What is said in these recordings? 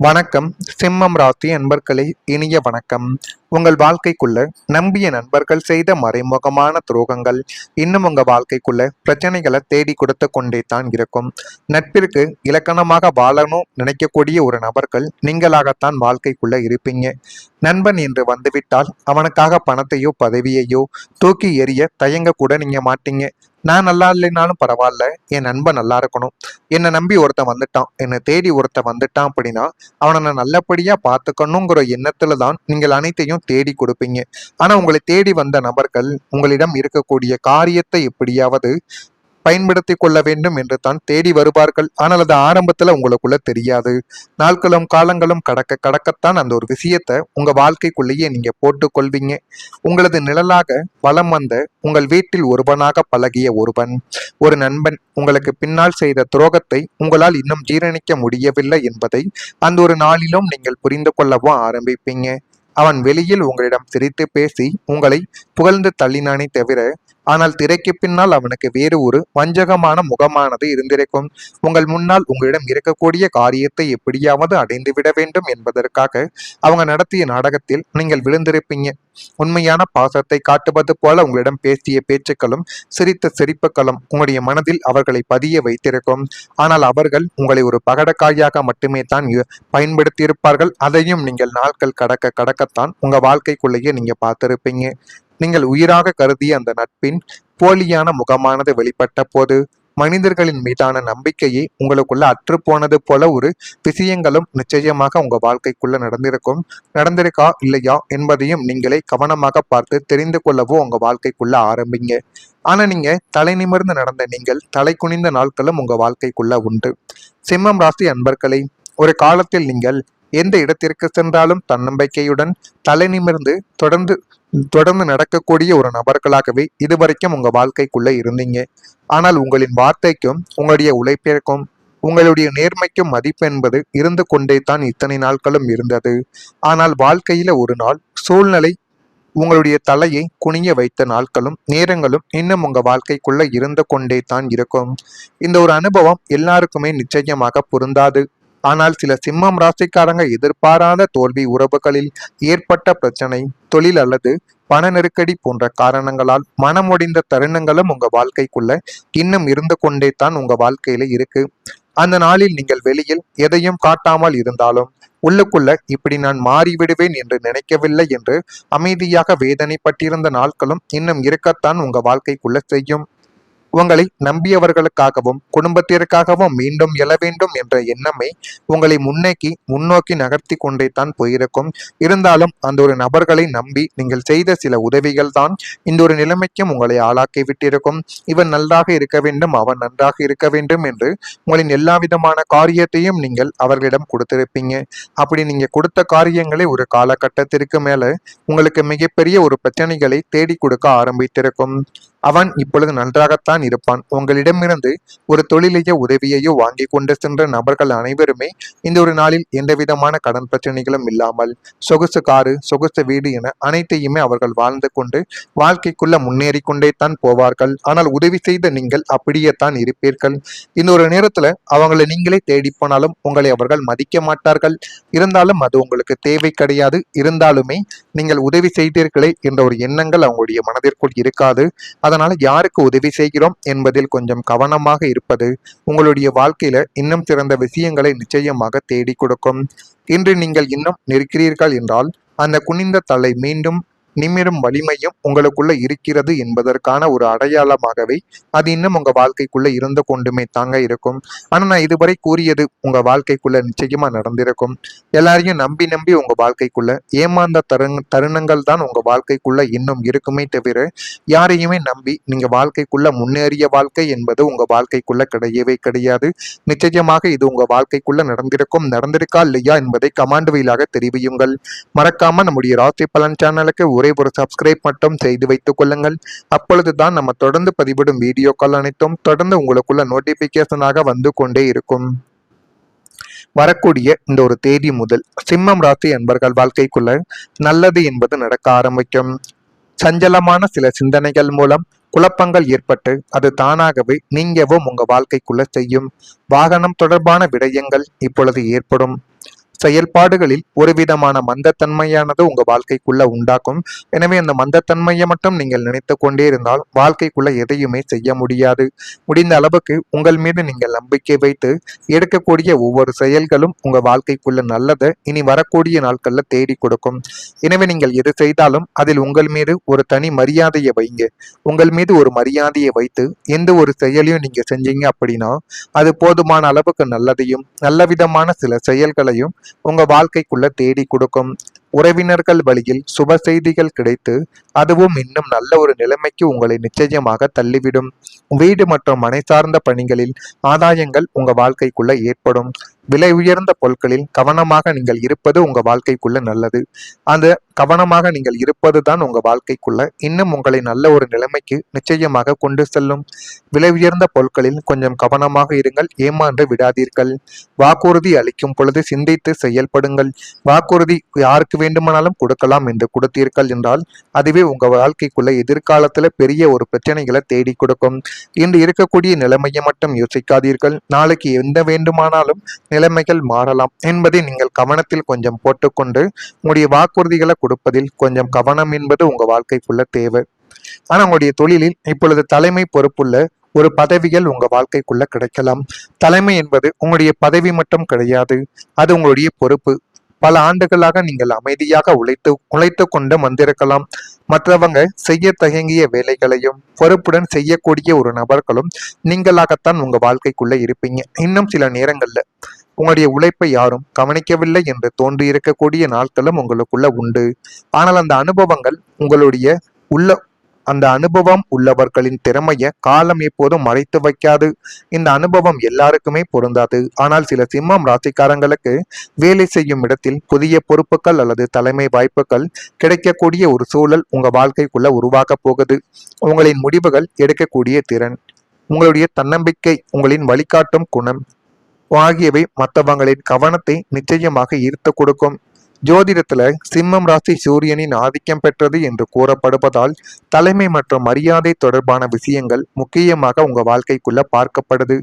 வணக்கம். சிம்மம் ராசி அன்பர்களே, இனிய வணக்கம். உங்கள் வாழ்க்கைக்குள்ள நம்பிய நண்பர்கள் செய்த மறைமுகமான துரோகங்கள் இன்னும் உங்க வாழ்க்கைக்குள்ள பிரச்சனைகளை தேடி கொடுத்து கொண்டே தான் இருக்கும். நட்பிற்கு இலக்கணமாக வாழணும் நினைக்கக்கூடிய ஒரு நபர்கள் நீங்களாகத்தான் வாழ்க்கைக்குள்ள இருப்பீங்க. நண்பன் என்று வந்துவிட்டால் அவனுக்காக பணத்தையோ பதவியையோ தூக்கி எறிய தயங்க கூட நீங்க மாட்டீங்க. நான் நல்லா இல்லைனாலும் பரவாயில்ல, என் நண்பன் நல்லா இருக்கணும். என்னை நம்பி ஒருத்தன் வந்துட்டான், என்னை தேடி ஒருத்தன் வந்துட்டான் அப்படின்னா அவனை நான் நல்லபடியா பார்த்துக்கணுங்கிற எண்ணத்துல தான் நீங்கள் அனைத்தையும் தேடி கொடுப்பீங்க. ஆனா உங்களை தேடி வந்த நபர்கள் உங்களிடம் இருக்கக்கூடிய காரியத்தை எப்படியாவது பயன்படுத்தி கொள்ள வேண்டும் என்று தான் தேடி வருவார்கள். ஆனால் அது ஆரம்பத்துல உங்களுக்குள்ள தெரியாது. நாட்களும் காலங்களும் கடக்க கடக்கத்தான் அந்த ஒரு விஷயத்த உங்க வாழ்க்கைக்குள்ளேயே நீங்க போட்டு கொள்வீங்க. உங்களது நிழலாக வலம் வந்த உங்கள் வீட்டில் ஒருவனாக பழகிய ஒருவன், ஒரு நண்பன் உங்களுக்கு பின்னால் செய்த துரோகத்தை உங்களால் இன்னும் ஜீரணிக்க முடியவில்லை என்பதை அந்த ஒரு நாளிலும் நீங்கள் புரிந்து கொள்ளவும் ஆரம்பிப்பீங்க. அவன் வெளியில் உங்களிடம் சிரித்து பேசி உங்களை புகழ்ந்து தள்ளினானே தவிர, ஆனால் திரைக்கு பின்னால் அவனுக்கு வேறு ஒரு வஞ்சகமான முகமானது இருந்திருக்கும். உங்கள் முன்னால் உங்களிடம் இருக்கக்கூடிய காரியத்தை எப்படியாவது அடைந்து விட வேண்டும் என்பதற்காக அவங்க நடத்திய நாடகத்தில் நீங்கள் விழுந்திருப்பீங்க. உண்மையான பாசத்தை காட்டுவது போல உங்களிடம் பேசிய பேச்சுக்களும் சிரித்த சிரிப்புகளும் உங்களுடைய மனதில் அவர்களை பதிய வைத்திருக்கும். ஆனால் அவர்கள் உங்களை ஒரு பகடக்காயாக மட்டுமே தான் பயன்படுத்தியிருப்பார்கள். அதையும் நீங்கள் நாட்கள் கடக்க கடக்கத்தான் உங்க வாழ்க்கைக்குள்ளேயே நீங்க பார்த்திருப்பீங்க. நீங்கள் உயிராக கருதிய அந்த நட்பின் போலியான முகமானது வெளிப்பட்ட போது மனிதர்களின் மீதான நம்பிக்கையை உங்களுக்குள்ள அற்று போனது போல ஒரு விஷயங்களும் நிச்சயமாக உங்க வாழ்க்கைக்குள்ள நடந்திருக்கா இல்லையா என்பதையும் நீங்களே கவனமாக பார்த்து தெரிந்து கொள்ளவோ உங்க வாழ்க்கைக்குள்ள ஆரம்பிங்க. ஆனா நீங்க தலை நிமிர்ந்து நடந்த நீங்கள் தலை குனிந்த நாட்களும் உங்க வாழ்க்கைக்குள்ள உண்டு. சிம்மம் ராசி அன்பர்களை, ஒரு காலத்தில் நீங்கள் எந்த இடத்திற்கு சென்றாலும் தன்னம்பிக்கையுடன் தலை நிமிர்ந்து தொடர்ந்து தொடர்ந்து நடக்கக்கூடிய ஒரு நபர்களாகவே இதுவரைக்கும் உங்க வாழ்க்கைக்குள்ள இருந்தீங்க. ஆனால் உங்களின் வார்த்தைக்கும் உங்களுடைய உழைப்பிற்கும் உங்களுடைய நேர்மைக்கும் மதிப்பு என்பது இருந்து கொண்டே தான் இத்தனை நாட்களும் இருந்தது. ஆனால் வாழ்க்கையில ஒரு நாள் சூழ்நிலை உங்களுடைய தலையை குனிய வைத்த நாட்களும் நேரங்களும் இன்னும் உங்க வாழ்க்கைக்குள்ள இருந்து கொண்டே தான் இருக்கும். இந்த ஒரு அனுபவம் எல்லாருக்குமே நிச்சயமாக பொருந்தாது. ஆனால் சில சிம்மம் ராசிக்காரங்க எதிர்பாராத தோல்வி, உறவுகளில் ஏற்பட்ட பிரச்சனை, தொழில் அல்லது பண நெருக்கடி போன்ற காரணங்களால் மனமொடிந்த தருணங்களும் உங்க வாழ்க்கைக்குள்ள இன்னும் இருந்து கொண்டே தான் உங்க வாழ்க்கையில இருக்கு. அந்த நாளில் நீங்கள் வெளியில் எதையும் காட்டாமல் இருந்தாலும் உள்ளுக்குள்ள இப்படி நான் மாறிவிடுவேன் என்று நினைக்கவில்லை என்று அமைதியாக வேதனைப்பட்டிருந்த நாட்களும் இன்னும் இருக்கத்தான் உங்க வாழ்க்கைக்குள்ள செய்யும். உங்களை நம்பியவர்களுக்காகவும் குடும்பத்திற்காகவும் மீண்டும் எழ வேண்டும் என்ற எண்ணமே உங்களை முன்னோக்கி நகர்த்தி கொண்டே தான் போயிருக்கும். இருந்தாலும் அந்த ஒரு நபர்களை நம்பி நீங்கள் செய்த சில உதவிகள் தான் இந்த ஒரு நிலைமைக்கும் உங்களை ஆளாக்கி விட்டிருக்கும். இவன் நன்றாக இருக்க வேண்டும், அவன் நன்றாக இருக்க வேண்டும் என்று உங்களின் எல்லா விதமான காரியத்தையும் நீங்கள் அவர்களிடம் கொடுத்திருப்பீங்க. அப்படி நீங்க கொடுத்த காரியங்களை ஒரு காலகட்டத்திற்கு மேல உங்களுக்கு மிகப்பெரிய ஒரு பிரச்சனைகளை தேடி கொடுக்க ஆரம்பித்திருக்கும். அவன் இப்பொழுது நன்றாகத்தான் இருப்பான். உங்களிடமிருந்து ஒரு தொழிலையோ உதவியையோ வாங்கி கொண்டு சென்ற நபர்கள் அனைவருமே இந்த ஒரு நாளில் எந்த விதமான கடன் பிரச்சனைகளும் இல்லாமல் சொகுசு காரு, சொகுசு வீடு என அனைத்தையுமே அவர்கள் வாழ்ந்து கொண்டு வாழ்க்கைக்குள்ள முன்னேறி கொண்டே தான் போவார்கள். ஆனால் உதவி செய்த நீங்கள் அப்படியே தான் இருப்பீர்கள். இந்த ஒரு நேரத்துல அவங்களை நீங்களே தேடி போனாலும் உங்களை அவர்கள் மதிக்க மாட்டார்கள். இருந்தாலும் அது உங்களுக்கு தேவை கிடையாது. இருந்தாலுமே நீங்கள் உதவி செய்தீர்களே என்ற ஒரு எண்ணங்கள் அவங்களுடைய மனதிற்குள் இருக்காது. அதனால யாருக்கு உதவி செய்கிறோம் என்பதில் கொஞ்சம் கவனமாக இருப்பது உங்களுடைய வாழ்க்கையில இன்னும் சிறந்த விஷயங்களை நிச்சயமாக தேடி கொடுக்கும். இன்று நீங்கள் இன்னும் நிற்கிறீர்கள் என்றால் அந்த குனிந்த தலை மீண்டும் நிமிரும் வலிமையும் உங்களுக்குள்ள இருக்கிறது என்பதற்கான ஒரு அடையாளமாகவே அது இன்னும் உங்க வாழ்க்கைக்குள்ள இருந்து கொண்டுமே தாங்க இருக்கும். ஆனா நான் இதுவரை கூறியது உங்க வாழ்க்கைக்குள்ள நிச்சயமா நடந்திருக்கும். எல்லாரையும் நம்பி நம்பி உங்க வாழ்க்கைக்குள்ள ஏமாந்த தருணங்கள் தான் உங்க வாழ்க்கைக்குள்ள இன்னும் இருக்குமே தவிர யாரையுமே நம்பி நீங்க வாழ்க்கைக்குள்ள முன்னேறிய வாழ்க்கை என்பது உங்க வாழ்க்கைக்குள்ள கிடையவே கிடையாது. நிச்சயமாக இது உங்க வாழ்க்கைக்குள்ள நடந்திருக்கா இல்லையா என்பதை கமாண்ட் வழியாக தெரிவியுங்கள். மறக்காம நம்முடைய ராசி பலன் சேனலுக்கு ஒரே ஒரு சப்ஸ்கிரைப் மட்டும் செய்து வைத்துக் கொள்ளுங்கள். அப்பொழுதுதான் நம்ம தொடர்ந்து பதிவிடும் வீடியோக்கள் அனைத்தும் தொடர்ந்து உங்களுக்குள்ள நோட்டிபிகேஷனாக வந்து கொண்டே இருக்கும். வரக்கூடிய இந்த ஒரு தேதி முதல் சிம்மம் ராசி அன்பர்கள் வாழ்க்கைக்குள்ள நல்லது என்பது நடக்க ஆரம்பிக்கும். சஞ்சலமான சில சிந்தனைகள் மூலம் குழப்பங்கள் ஏற்பட்டு அது தானாகவே நீங்கவும் உங்க வாழ்க்கைக்குள்ள செய்யும். வாகனம் தொடர்பான விடயங்கள் இப்பொழுது ஏற்படும். செயல்பாடுகளில் ஒரு விதமான மந்தத்தன்மையானது உங்க வாழ்க்கைக்குள்ள உண்டாக்கும். எனவே அந்த மந்தத்தன்மையை மட்டும் நீங்கள் நினைத்து கொண்டே இருந்தால் வாழ்க்கைக்குள்ள எதையுமே செய்ய முடியாது. முடிந்த அளவுக்கு உங்கள் மீது நீங்கள் நம்பிக்கை வைத்து எடுக்கக்கூடிய ஒவ்வொரு செயல்களும் உங்க வாழ்க்கைக்குள்ள நல்லதை இனி வரக்கூடிய நாட்கள்ல தேடி கொடுக்கும். எனவே நீங்கள் எது செய்தாலும் அதில் உங்கள் மீது ஒரு தனி மரியாதையை வைங்க. உங்கள் மீது ஒரு மரியாதையை வைத்து எந்த ஒரு செயலையும் நீங்க செஞ்சீங்க அப்படின்னா அது போதுமான அளவுக்கு நல்லதையும் நல்ல விதமான சில செயல்களையும் உங்க வாழ்க்கைக்குள்ள தேடி கொடுக்கும். உறவினர்கள் வழியில் சுப செய்திகள் கிடைத்து அதுவும் இன்னும் நல்ல ஒரு நிலைமைக்கு உங்களை நிச்சயமாக தள்ளிவிடும். வீடு மற்றும் மனை சார்ந்த பணிகளில் ஆதாயங்கள் உங்க வாழ்க்கைக்குள்ள ஏற்படும். விலை உயர்ந்த பொருட்களில் கவனமாக நீங்கள் இருப்பது உங்க வாழ்க்கைக்குள்ள நல்லது. அந்த கவனமாக நீங்கள் இருப்பது தான் உங்க வாழ்க்கைக்குள்ள இன்னும் உங்களை நல்ல ஒரு நிலைமைக்கு நிச்சயமாக கொண்டு செல்லும். விலை உயர்ந்த பொருட்களில் கொஞ்சம் கவனமாக இருங்கள், ஏமாந்து விடாதீர்கள். வாக்குறுதி அளிக்கும் பொழுது சிந்தித்து செயல்படுங்கள். வாக்குறுதி யாருக்கு வேண்டுமானாலும் கொடுக்கலாம் என்று கொடுத்தீர்கள் என்றால் அதுவே உங்க வாழ்க்கைக்குள்ள எதிர்காலத்துல பெரிய ஒரு பிரச்சனைகளை தேடி கொடுக்கும். இன்று இருக்கக்கூடிய நிலைமையை மட்டும் யோசிக்காதீர்கள். நாளைக்கு எந்த வேண்டுமானாலும் நிலைமைகள் மாறலாம் என்பதை நீங்கள் கவனத்தில் கொஞ்சம் போட்டுக்கொண்டு உங்களுடைய வாக்குறுதிகளை கொடுப்பதில் கொஞ்சம் கவனம் என்பது உங்க வாழ்க்கைக்குள்ள தேவை. ஆனா உங்களுடைய தொழிலில் இப்பொழுது தலைமை பொறுப்புள்ள ஒரு பதவிகள் உங்க வாழ்க்கைக்குள்ள கிடைக்கலாம். தலைமை என்பது உங்களுடைய பதவி மட்டும் கிடையாது, அது உங்களுடைய பொறுப்பு. பல ஆண்டுகளாக நீங்கள் அமைதியாக உழைத்து கொண்டு வந்திருக்கலாம். மற்றவங்க செய்ய தயங்கிய வேலைகளையும் பொறுப்புடன் செய்யக்கூடிய ஒரு நபர்களும் நீங்களாகத்தான் உங்க வாழ்க்கைக்குள்ள இருப்பீங்க. இன்னும் சில நேரங்கள்ல உங்களுடைய உழைப்பை யாரும் கவனிக்கவில்லை என்று தோன்றி இருக்கக்கூடிய நாட்களும் உங்களுக்குள்ள உண்டு. ஆனால் அந்த அனுபவம் உள்ளவர்களின் திறமைய காலம் எப்போதும் மறைத்து வைக்காது. இந்த அனுபவம் எல்லாருக்குமே பொருந்தாது. ஆனால் சில சிம்மம் ராசிக்காரங்களுக்கு வேலை செய்யும் இடத்தில் புதிய பொறுப்புகள் அல்லது தலைமை வாய்ப்புகள் கிடைக்கக்கூடிய ஒரு சூழல் உங்க வாழ்க்கைக்குள்ள உருவாக போகுது. உங்களின் முடிவுகள் எடுக்கக்கூடிய திறன், உங்களுடைய தன்னம்பிக்கை, உங்களின் வழிகாட்டும் குணம் ஆகியவை மற்றவங்களின் கவனத்தை நிச்சயமாக ஈர்த்து கொடுக்கும். ஜோதிடத்துல சிம்மம் ராசி சூரியனின் ஆதிக்கம் பெற்றது என்று கூறப்படுவதால் தலைமை மற்றும் மரியாதை தொடர்பான விஷயங்கள் முக்கியமாக உங்க வாழ்க்கைக்குள்ள பார்க்கப்படுது.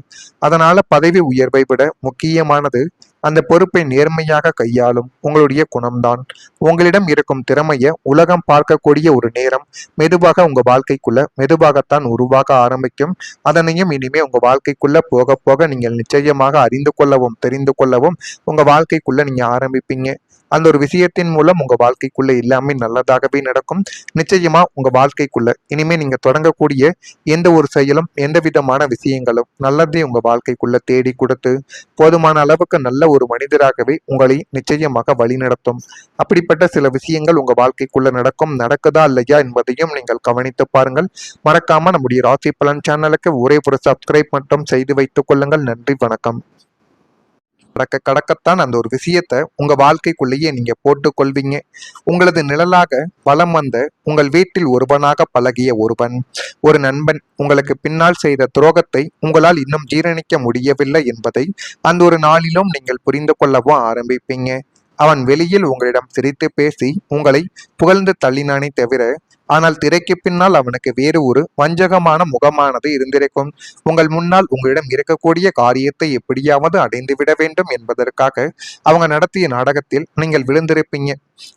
அதனால பதவி உயர்வை விட முக்கியமானது அந்த பொறுப்பை நேர்மையாக கையாளும் உங்களுடைய குணம்தான். உங்களிடம் இருக்கும் திறமைய உலகம் பார்க்கக்கூடிய ஒரு நேரம் மெதுவாக உங்க வாழ்க்கைக்குள்ள மெதுவாகத்தான் உருவாக ஆரம்பிக்கும். அதனையும் இனிமே உங்க வாழ்க்கைக்குள்ள போக போக நீங்கள் நிச்சயமாக அறிந்து கொள்ளவும் தெரிந்து கொள்ளவும் உங்க வாழ்க்கைக்குள்ள நீங்க ஆரம்பிப்பீங்க. அந்த ஒரு விஷயத்தின் மூலம் உங்க வாழ்க்கைக்குள்ள எல்லாமே நல்லதாகவே நடக்கும். நிச்சயமா உங்க வாழ்க்கைக்குள்ள இனிமே நீங்க தொடங்கக்கூடிய எந்த ஒரு செயலும் எந்த விதமான விஷயங்களும் நல்லதே உங்க வாழ்க்கைக்குள்ள தேடி கொடுத்து போதுமான அளவுக்கு நல்ல ஒரு மனிதராகவே உங்களை நிச்சயமாக வழிநடத்தும். அப்படிப்பட்ட சில விஷயங்கள் உங்க வாழ்க்கைக்குள்ள நடக்குதா இல்லையா என்பதையும் நீங்கள் கவனித்து பாருங்கள். மறக்காம நம்முடைய ராசி பலன் சேனலுக்கு ஒரே ஒரு சப்ஸ்கிரைப் மட்டும் செய்து வைத்துக் கொள்ளுங்கள். நன்றி, வணக்கம். கடக்கத்தான் அந்த ஒரு விஷயத்த உங்க வாழ்க்கைக்குள்ளேயே நீங்க போட்டுக் கொள்வீங்க. உங்களது நிழலாக வலம் வந்த உங்கள் வீட்டில் ஒருவனாக பழகிய ஒரு நண்பன் உங்களுக்கு பின்னால் செய்த துரோகத்தை உங்களால் இன்னும் ஜீரணிக்க முடியவில்லை என்பதை அந்த ஒரு நாளிலும் நீங்கள் புரிந்து கொள்ளவும் ஆரம்பிப்பீங்க. அவன் வெளியில் உங்களிடம் சிரித்து பேசி உங்களை புகழ்ந்து தள்ளினானே தவிர ஆனால் திரைக்கு பின்னால் அவனுக்கு வேறு ஒரு வஞ்சகமான முகமானது இருந்திருக்கும். உங்கள் முன்னால் உங்களிடம் இருக்கக்கூடிய காரியத்தை எப்படியாவது அடைந்து விட வேண்டும் என்பதற்காக அவங்க நடத்திய நாடகத்தில் நீங்கள் விழுந்திருப்பீங்க.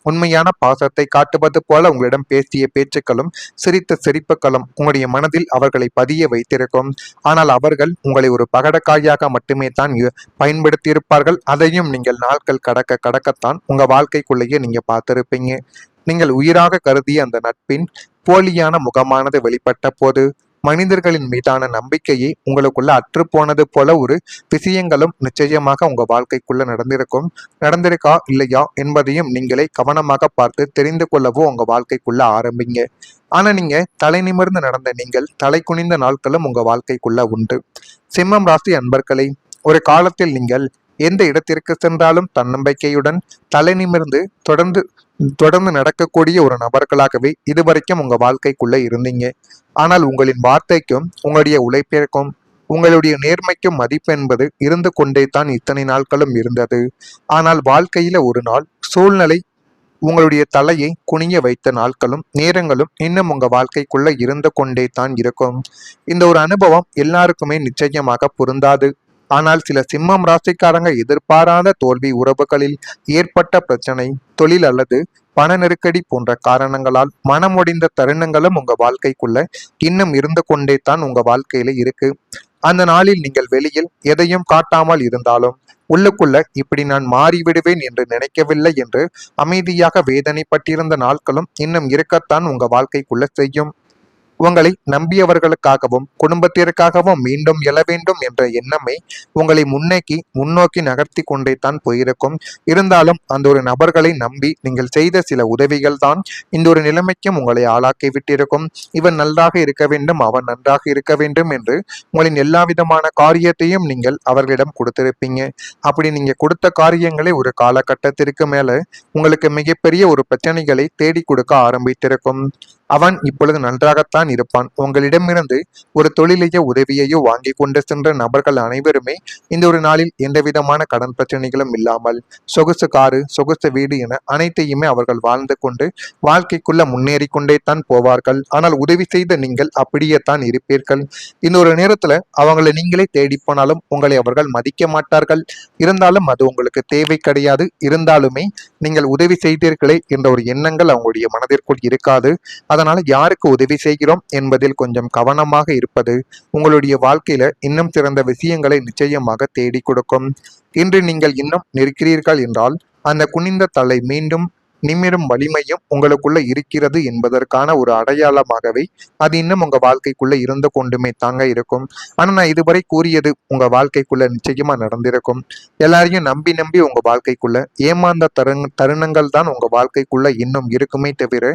உண்மையான பாசத்தை காட்டுவது போல உங்களிடம் பேசிய பேச்சுக்களும் சிரித்த சிரிப்புகளும் உங்களுடைய மனதில் அவர்களை பதிய வைத்திருக்கும். ஆனால் அவர்கள் உங்களை ஒரு பகடக்காயாக மட்டுமே தான் பயன்படுத்தியிருப்பார்கள். அதையும் நீங்கள் நாட்கள் கடக்கத்தான் உங்க வாழ்க்கைக்குள்ளேயே நீங்க பார்த்திருப்பீங்க. நீங்கள் உயிராக கருதிய அந்த நட்பின் போலியான முகமானது வெளிப்பட்ட போது மனிதர்களின் மீதான நம்பிக்கையை உங்களுக்குள்ள அற்று போனது போல ஒரு விஷயங்களும் நிச்சயமாக உங்க வாழ்க்கைக்குள்ள நடந்திருக்கா இல்லையா என்பதையும் நீங்களே கவனமாக பார்த்து தெரிந்து கொள்ளவோ உங்க வாழ்க்கைக்குள்ள ஆரம்பிங்க. ஆனா நீங்க தலை நிமிர்ந்து நடந்த நீங்கள் தலை குனிந்த நாட்களும் உங்க வாழ்க்கைக்குள்ள உண்டு. சிம்மம் ராசி அன்பர்களை, ஒரு காலத்தில் நீங்கள் எந்த இடத்திற்கு சென்றாலும் தன்னம்பிக்கையுடன் தலை நிமிர்ந்து தொடர்ந்து நடக்கக்கூடிய ஒரு நபர்களாகவே இதுவரைக்கும் உங்க வாழ்க்கைக்குள்ள இருந்தீங்க. ஆனால் உங்களின் வார்த்தைக்கும் உங்களுடைய உழைப்பிற்கும் உங்களுடைய நேர்மைக்கும் மதிப்பு என்பது இருந்து கொண்டே தான் இத்தனை நாட்களும் இருந்தது. ஆனால் வாழ்க்கையில ஒரு நாள் சூழ்நிலை உங்களுடைய தலையை குனிய வைத்த நாட்களும் நேரங்களும் இன்னும் உங்க வாழ்க்கைக்குள்ள இருந்து கொண்டே தான் இருக்கும். இந்த ஒரு அனுபவம் எல்லாருக்குமே நிச்சயமாக பொருந்தாது. ஆனால் சில சிம்மம் ராசிக்காரங்க எதிர்பாராத தோல்வி, உறவுகளில் ஏற்பட்ட பிரச்சனை, தொழில் அல்லது பண நெருக்கடி போன்ற காரணங்களால் மனமுடிந்த தருணங்களும் உங்க வாழ்க்கைக்குள்ள இன்னும் இருந்து கொண்டே தான் உங்க வாழ்க்கையில இருக்கு. அந்த நாளில் நீங்கள் வெளியில் எதையும் காட்டாமல் இருந்தாலும் உள்ளுக்குள்ள இப்படி நான் மாறிவிடுவேன் என்று நினைக்கவில்லை என்று அமைதியாக வேதனைப்பட்டிருந்த நாட்களும் இன்னும் இருக்கத்தான் உங்க வாழ்க்கைக்குள்ள செய்யும். உங்களை நம்பியவர்களுக்காகவும் குடும்பத்திற்காகவும் மீண்டும் எழ வேண்டும் என்ற எண்ணமே உங்களை முன்னோக்கி நகர்த்தி கொண்டே தான் போயிருக்கும். இருந்தாலும் அந்த ஒரு நபர்களை நம்பி நீங்கள் செய்த சில உதவிகள் தான் இந்த ஒரு நிலைமைக்கும் உங்களை ஆளாக்கி விட்டிருக்கும். இவன் நன்றாக இருக்க வேண்டும், அவன் நன்றாக இருக்க வேண்டும் என்று உங்களின் எல்லா விதமான காரியத்தையும் நீங்கள் அவர்களிடம் கொடுத்திருப்பீங்க. அப்படி நீங்க கொடுத்த காரியங்களை ஒரு காலகட்டத்திற்கு மேல உங்களுக்கு மிகப்பெரிய ஒரு பிரச்சனைகளை தேடி கொடுக்க ஆரம்பித்திருக்கும். அவன் இப்பொழுது நன்றாகத்தான் இருப்பான். உங்களிடமிருந்து ஒரு தொழிலையோ உதவியையோ வாங்கி கொண்டு சென்ற நபர்கள் அனைவருமே இந்த ஒரு நாளில் எந்த விதமான கடன் பிரச்சனைகளும் இல்லாமல் சொகுசு காரு, சொகுசு வீடு என அனைத்தையுமே அவர்கள் வாழ்ந்து கொண்டு வாழ்க்கைக்குள்ள முன்னேறி கொண்டே தான் போவார்கள். ஆனால் உதவி செய்த நீங்கள் அப்படியே தான் இருப்பீர்கள். இந்த ஒரு நேரத்துல அவங்களை நீங்களே தேடி போனாலும் உங்களை அவர்கள் மதிக்க மாட்டார்கள். இருந்தாலும் அது உங்களுக்கு தேவை கிடையாது. இருந்தாலுமே நீங்கள் உதவி செய்தீர்களே என்ற ஒரு எண்ணங்கள் அவங்களுடைய மனதிற்குள் இருக்காது. அதனால யாருக்கு உதவி செய்கிறோம் என்பதில் கொஞ்சம் கவனமாக இருப்பது உங்களுடைய வாழ்க்கையில இன்னும் சிறந்த விஷயங்களை நிச்சயமாக தேடி கொடுக்கும். இன்று நீங்கள் இன்னும் நிற்கிறீர்கள் என்றால் அந்த குனிந்த தலை மீண்டும் நிமிரும் வலிமையும் உங்களுக்குள்ள இருக்கிறது என்பதற்கான ஒரு அடையாளமாகவே அது இன்னும் உங்க வாழ்க்கைக்குள்ள இருந்து கொண்டுமே தாங்க இருக்கும். ஆனா நான் இதுவரை கூறியது உங்க வாழ்க்கைக்குள்ள நிச்சயமா நடந்திருக்கும். எல்லாரையும் நம்பி நம்பி உங்க வாழ்க்கைக்குள்ள ஏமாந்த தருணங்கள் தான் உங்க வாழ்க்கைக்குள்ள இன்னும் இருக்குமே தவிர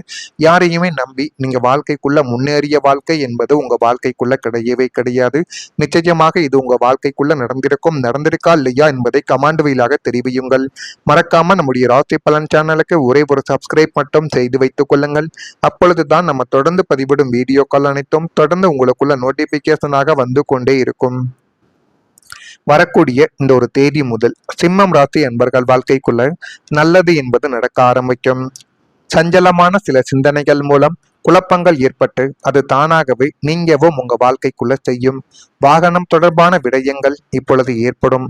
யாரையுமே நம்பி நீங்க வாழ்க்கைக்குள்ள முன்னேறிய வாழ்க்கை என்பது உங்க வாழ்க்கைக்குள்ள கிடையவே கிடையாது. நிச்சயமாக இது உங்க வாழ்க்கைக்குள்ள நடந்திருக்கா இல்லையா என்பதை கமாண்ட் வழியாக தெரிவியுங்கள். மறக்காம நம்முடைய ராசி பலன் சேனலுக்கு ஒரே ஒரு சப்ஸ்கிரைப் மட்டும் செய்து வைத்துக் கொள்ளுங்கள். அப்பொழுதுதான் நம்ம தொடர்ந்து பதிவிடும் வீடியோக்கள் அனைத்தும் தொடர்ந்து உங்களுக்குள்ள நோட்டிபிகேஷனாக வந்து கொண்டே இருக்கும். வரக்கூடிய இந்த ஒரு தேதி முதல் சிம்மம் ராசி என்பர்கள் வாழ்க்கைக்குள்ள நல்லது என்பது நடக்க ஆரம்பிக்கும். சஞ்சலமான சில சிந்தனைகள் மூலம் குழப்பங்கள் ஏற்பட்டு அது தானாகவே நீங்கவும் உங்க வாழ்க்கைக்குள்ள செய்யும். வாகனம் தொடர்பான விடயங்கள் இப்பொழுது ஏற்படும்.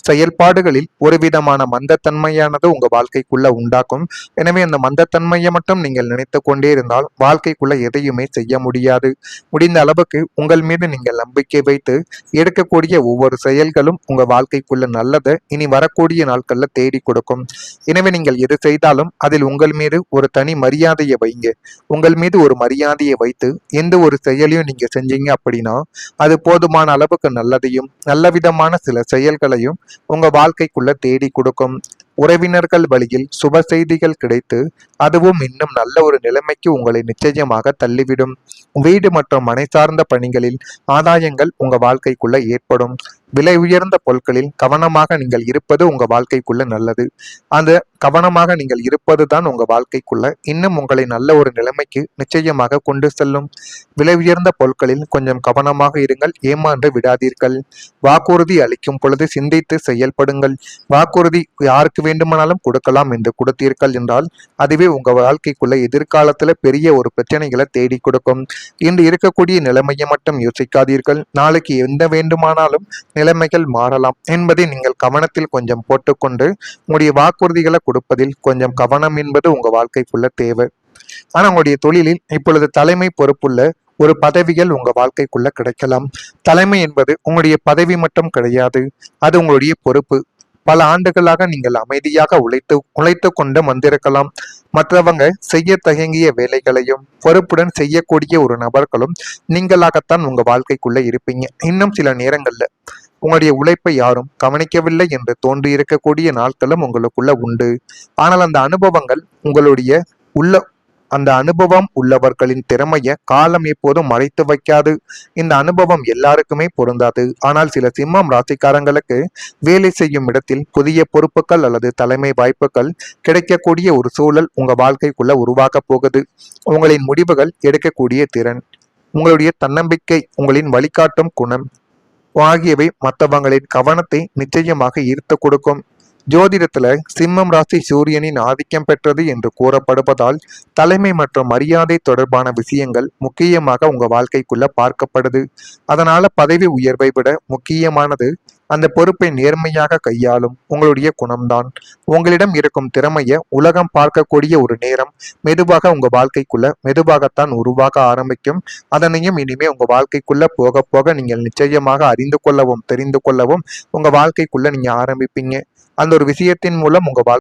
செயல்பாடுகளில் ஒரு விதமான மந்தத்தன்மையானது உங்க வாழ்க்கைக்குள்ள உண்டாக்கும். எனவே அந்த மந்தத்தன்மையை மட்டும் நீங்கள் நினைத்து கொண்டே இருந்தால் வாழ்க்கைக்குள்ள எதையுமே செய்ய முடியாது. முடிந்த அளவுக்கு உங்கள் மீது நீங்கள் நம்பிக்கை வைத்து எடுக்கக்கூடிய ஒவ்வொரு செயல்களும் உங்க வாழ்க்கைக்குள்ள நல்லதை இனி வரக்கூடிய நாட்கள்ல தேடி கொடுக்கும். எனவே நீங்கள் எது செய்தாலும் அதில் உங்கள் மீது ஒரு தனி மரியாதையை வைங்க. உங்கள் மீது ஒரு மரியாதையை வைத்து எந்த ஒரு செயலையும் நீங்க செஞ்சீங்க அப்படின்னா அது போதுமான அளவுக்கு நல்லதையும் நல்ல விதமான சில செயல்களையும் உங்க வாழ்க்கைக்குள்ள தேடி கொடுக்கும். உறவினர்கள் வழியில் சுப செய்திகள் கிடைத்து அதுவும் இன்னும் நல்ல ஒரு நிலைமைக்கு உங்களை நிச்சயமாக தள்ளிவிடும். வீடு மற்றும் மனை சார்ந்த பணிகளில் ஆதாயங்கள் உங்க வாழ்க்கைக்குள்ள ஏற்படும். விலை உயர்ந்த பொருட்களில் கவனமாக நீங்கள் இருப்பது உங்க வாழ்க்கைக்குள்ள நல்லது. அந்த கவனமாக நீங்கள் இருப்பது தான் உங்க வாழ்க்கைக்குள்ள இன்னும் உங்களை நல்ல ஒரு நிலைமைக்கு நிச்சயமாக கொண்டு செல்லும். விலை உயர்ந்த பொருட்களில் கொஞ்சம் கவனமாக இருங்கள், ஏமாந்து விடாதீர்கள். வாக்குறுதி அளிக்கும் பொழுது சிந்தித்து செயல்படுங்கள். வாக்குறுதி யாருக்கு வேண்டுமானாலும் கொடுக்கலாம் என்று கொடுத்தீர்கள் என்றால் அதுவே உங்க வாழ்க்கைக்குள்ள எதிர்காலத்துல பெரிய ஒரு பிரச்சனைகளை தேடி கொடுக்கும். இன்று இருக்கக்கூடிய நிலைமையை மட்டும் யோசிக்காதீர்கள். நாளைக்கு எந்த வேண்டுமானாலும் நிலைமைகள் மாறலாம் என்பதை நீங்கள் கவனத்தில் கொஞ்சம் போட்டுக்கொண்டு உங்களுடைய வாக்குறுதிகளை கொடுப்பதில் கொஞ்சம் கவனம் என்பது உங்க வாழ்க்கைக்குள்ள தேவை. ஆனா உங்களுடைய தொழிலில் இப்பொழுது தலைமை பொறுப்புள்ள ஒரு பதவிகள் உங்க வாழ்க்கைக்குள்ள கிடைக்கலாம். தலைமை என்பது உங்களுடைய பதவி மட்டும் கிடையாது, அது உங்களுடைய பொறுப்பு. பல ஆண்டுகளாக நீங்கள் அமைதியாக உழைத்து கொண்டு வந்திருக்கலாம். மற்றவங்க செய்ய தயங்கிய வேலைகளையும் பொறுப்புடன் செய்யக்கூடிய ஒரு நபர்களும் நீங்களாகத்தான் உங்க வாழ்க்கைக்குள்ள இருப்பீங்க. இன்னும் சில நேரங்கள்ல உங்களுடைய உழைப்பை யாரும் கவனிக்கவில்லை என்று தோன்றி இருக்கக்கூடிய நாட்களும் உங்களுக்குள்ள உண்டு. ஆனால் அந்த அனுபவம் உள்ளவர்களின் திறமைய காலம் எப்போதும் மறைத்து வைக்காது. இந்த அனுபவம் எல்லாருக்குமே பொருந்தாது. ஆனால் சில சிம்மம் ராசிக்காரங்களுக்கு வேலை செய்யும் இடத்தில் புதிய பொறுப்புகள் அல்லது தலைமை வாய்ப்புகள் கிடைக்கக்கூடிய ஒரு சூழல் உங்க வாழ்க்கைக்குள்ள உருவாக போகுது. உங்களின் முடிவுகள் எடுக்கக்கூடிய திறன், உங்களுடைய தன்னம்பிக்கை, உங்களின் வழிகாட்டும் குணம் ஆகியவை மற்றவங்களின் கவனத்தை நிச்சயமாக ஈர்த்து கொடுக்கும். ஜோதிடத்துல சிம்மம் ராசி சூரியனின் ஆதிக்கம் பெற்றது என்று கூறப்படுவதால் தலைமை மற்றும் மரியாதை தொடர்பான விஷயங்கள் முக்கியமாக உங்க வாழ்க்கைக்குள்ள பார்க்கப்படுது. அதனால பதவி உயர்வை விட முக்கியமானது அந்த பொறுப்பை நேர்மையாக கையாளும் உங்களுடைய குணம்தான் உங்களிடம் இருக்கும் திறமையை உலகம் பார்க்கக்கூடிய ஒரு நேரம் மெதுவாக உங்க வாழ்க்கைக்குள்ள மெதுவாகத்தான் உருவாக ஆரம்பிக்கும். அதனையும் இனிமே உங்க வாழ்க்கைக்குள்ள போக போக நீங்கள் நிச்சயமாக அறிந்து கொள்ளவும் தெரிந்து கொள்ளவும் உங்க வாழ்க்கைக்குள்ள நீங்க ஆரம்பிப்பீங்க. அந்த ஒரு விஷயத்தின் மூலம் உங்க